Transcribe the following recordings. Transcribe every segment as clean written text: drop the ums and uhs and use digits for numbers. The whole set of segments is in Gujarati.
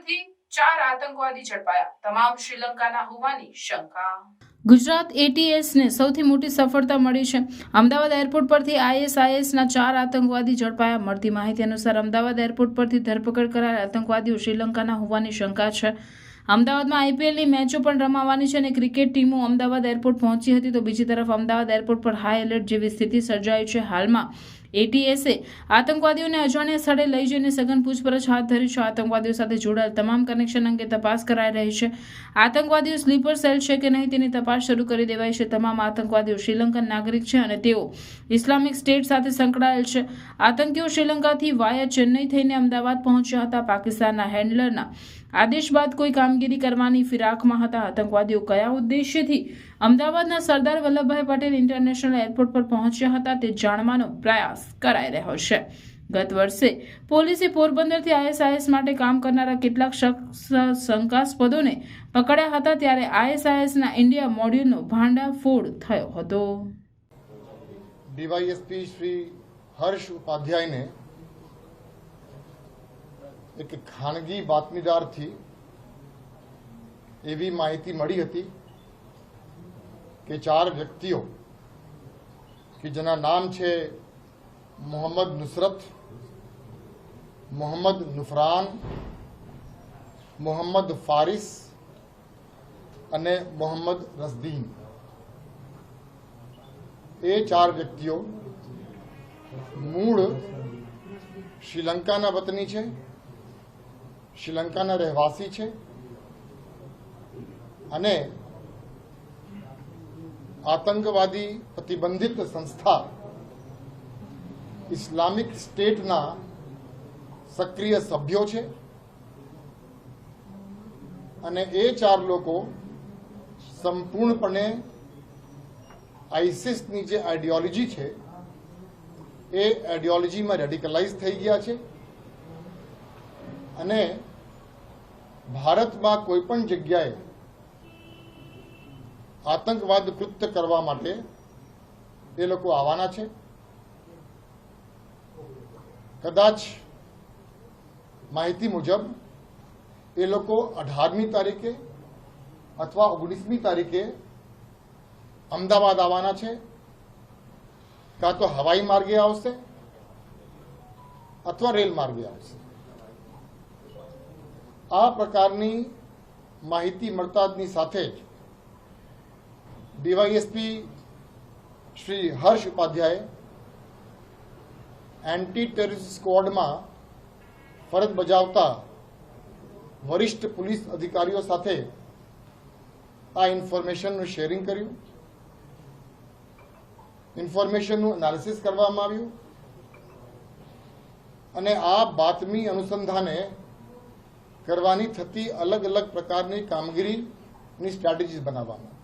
પરથી 4 આતંકવાદી ઝડપાયા, તમામ શ્રીલંકાના હોવાની શંકા। ગુજરાત એટીએસને સૌથી મોટી સફળતા મળી છે। અમદાવાદ એરપોર્ટ પરથી આઈએસઆઈએસના 4 આતંકવાદી ઝડપાયા। મળતી માહિતી અનુસાર અમદાવાદ એરપોર્ટ પરથી ધરપકડ કરાયેલા આતંકવાદીઓ શ્રીલંકાના હોવાની શંકા છે। અમદાવાદમાં આઈપીએલની મેચો પણ રમાવાની છે અને ક્રિકેટ ટીમો અમદાવાદ એરપોર્ટ પહોંચી હતી, તો બીજી તરફ અમદાવાદ એરપોર્ટ પર હાઈ એલર્ટ જેવી સ્થિતિ સર્જાઈ છે। હાલમાં એટીએસે આતંકવાદીઓને અજાણ્યા સ્થળે લઈ જઈને સઘન પૂછપરછ હાથ ધરી છે। આતંકવાદીઓ સાથે જોડાયેલ તમામ કનેક્શન અંગે તપાસ કરાઈ રહી છે। આતંકવાદીઓ સ્લીપર સેલ છે કે નહીં તેની તપાસ શરૂ કરી દેવાઈ છે। તમામ આતંકવાદીઓ શ્રીલંકન નાગરિક છે અને તેઓ ઇસ્લામિક સ્ટેટ સાથે સંકળાયેલ છે। આતંકીઓ શ્રીલંકાથી વાયા ચેન્નઈ થઈને અમદાવાદ પહોંચ્યા હતા। પાકિસ્તાનના હેન્ડલરના આદેશ બાદ કોઈ કામગીરી કરવાની ફિરાકમાં હતા। આતંકવાદીઓ કયા ઉદ્દેશ્યથી અમદાવાદના સરદાર વલ્લભભાઈ પટેલ ઇન્ટરનેશનલ એરપોર્ટ પર પહોંચ્યા હતા તે જાણવાનો પ્રયાસ કરાઈ રહ્યો છે। ગત વર્ષે પોલીસે પોરબંદરથી આઈએસઆઈએસ માટે કામ કરનારા કેટલાક શંકાસ્પદોને પકડ્યા હતા, ત્યારે આઈએસઆઈએસના ઇન્ડિયા મોડ્યુલનો ભાંડાફોડ થયો હતો। ડીવાયએસપી શ્રી હર્ષ ઉપાધ્યાયને એક ખાનગી બાતમીદારથી એવી માહિતી મળી હતી કે 4 વ્યક્તિઓ કે જેના નામ છે મોહમ્મદ નુસરત, મોહમ્મદ નુફરાન, મોહમ્મદ ફારિસ અને મોહમ્મદ રસદીન, એ 4 વ્યક્તિઓ મૂળ શ્રીલંકાના વતની છે, શ્રીલંકાના રહેવાસી છે અને આતંકવાદી પ્રતિબંધિત સંસ્થા ઇસ્લામિક સ્ટેટના સક્રિય સભ્યો છે અને એ 4 લોકો સંપૂર્ણપણે આઈસિસની જે આઈડિયોલોજી છે એ આઈડિયોલોજીમાં રેડિકલાઇઝ થઈ ગયા છે અને ભારતમાં કોઈ પણ જગ્યાએ આતંકવાદ કૃત્ય કરવા માટે એ લોકો આવવાના છે। કદાચ માહિતી મુજબ એ લોકો 18મી તારીખે અથવા 19મી તારીખે અમદાવાદ આવવાના છે, કાં તો હવાઈ માર્ગે આવશે અથવા રેલ માર્ગે આવશે। આ પ્રકારની માહિતી મળતાની સાથે જ DYSP Shri Harsh Upadhyay anti terrorist સ્ક્વોડમાં ફરજ બજાવતા વરિષ્ઠ પોલીસ અધિકારીઓ સાથે આ ઇન્ફોર્મેશનનું શેરિંગ કર્યું, ઇન્ફોર્મેશનનું એનાલિસિસ કરવામાં આવ્યું અને આ બાતમી અનુસંધાને કરવાની થતી અલગ અલગ પ્રકારની કામગીરીની સ્ટ્રેટેજીસ બનાવવામાં।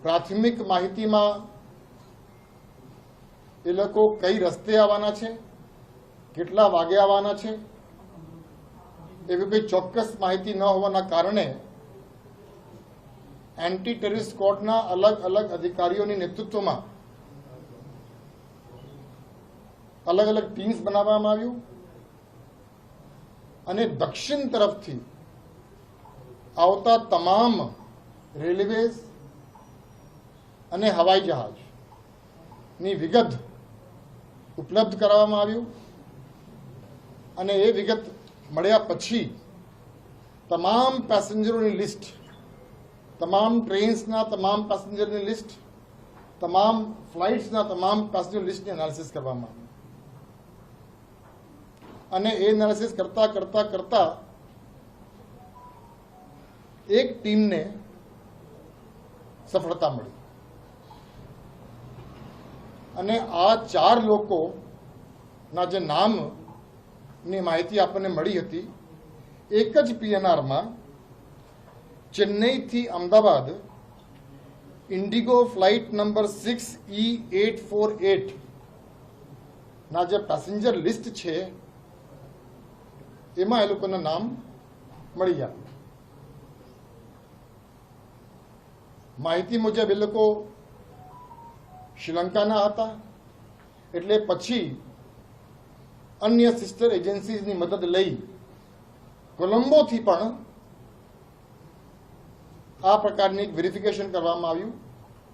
પ્રાથમિક માહિતીમાં એ લોકો કઈ રસ્તે આવવાના છે, કેટલા વાગે આવવાના છે એવી કોઈ ચોક્કસ માહિતી ન હોવાના કારણે એન્ટી ટેરરિસ્ટ સ્ક્વોડના અલગ અલગ અધિકારીઓની નેતૃત્વમાં અલગ અલગ ટીમ્સ બનાવવામાં આવ્યું અને દક્ષિણ તરફથી આવતા તમામ રેલવેઝ અને હવાઈ જહાજની વિગત ઉપલબ્ધ કરાવવામાં આવ્યું અને એ વિગત મળ્યા પછી તમામ પેસેન્જરોની લિસ્ટ, તમામ ટ્રેન્સના તમામ પેસેન્જરની લિસ્ટ, તમામ ફ્લાઇટ્સના તમામ પેસેન્જર લિસ્ટની એનાલિસિસ કરવામાં આવી અને એ એનાલિસિસ કરતા એક ટીમને સફળતા મળી અને આ 4 લોકોના જે નામની માહિતી આપણને મળી હતી, એક જ પીએનઆરમાં ચેન્નઈથી Ahmedabad IndiGo flight number 6E848 ના જે પેસેન્જર લિસ્ટ છે એમાં એ લોકોના નામ મળી ગયા। માહિતી મુજબ એ લોકો શ્રીલંકાના હતા, એટલે પછી અન્ય સિસ્ટર એજન્સીઝની મદદ લઈ કોલંબોથી પણ આ પ્રકારની એક વેરિફિકેશન કરવામાં આવ્યું।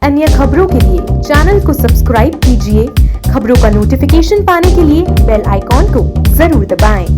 अन्य खबरों के लिए चैनल को सब्सक्राइब कीजिए। खबरों का नोटिफिकेशन पाने के लिए बेल आइकॉन को जरूर दबाएं।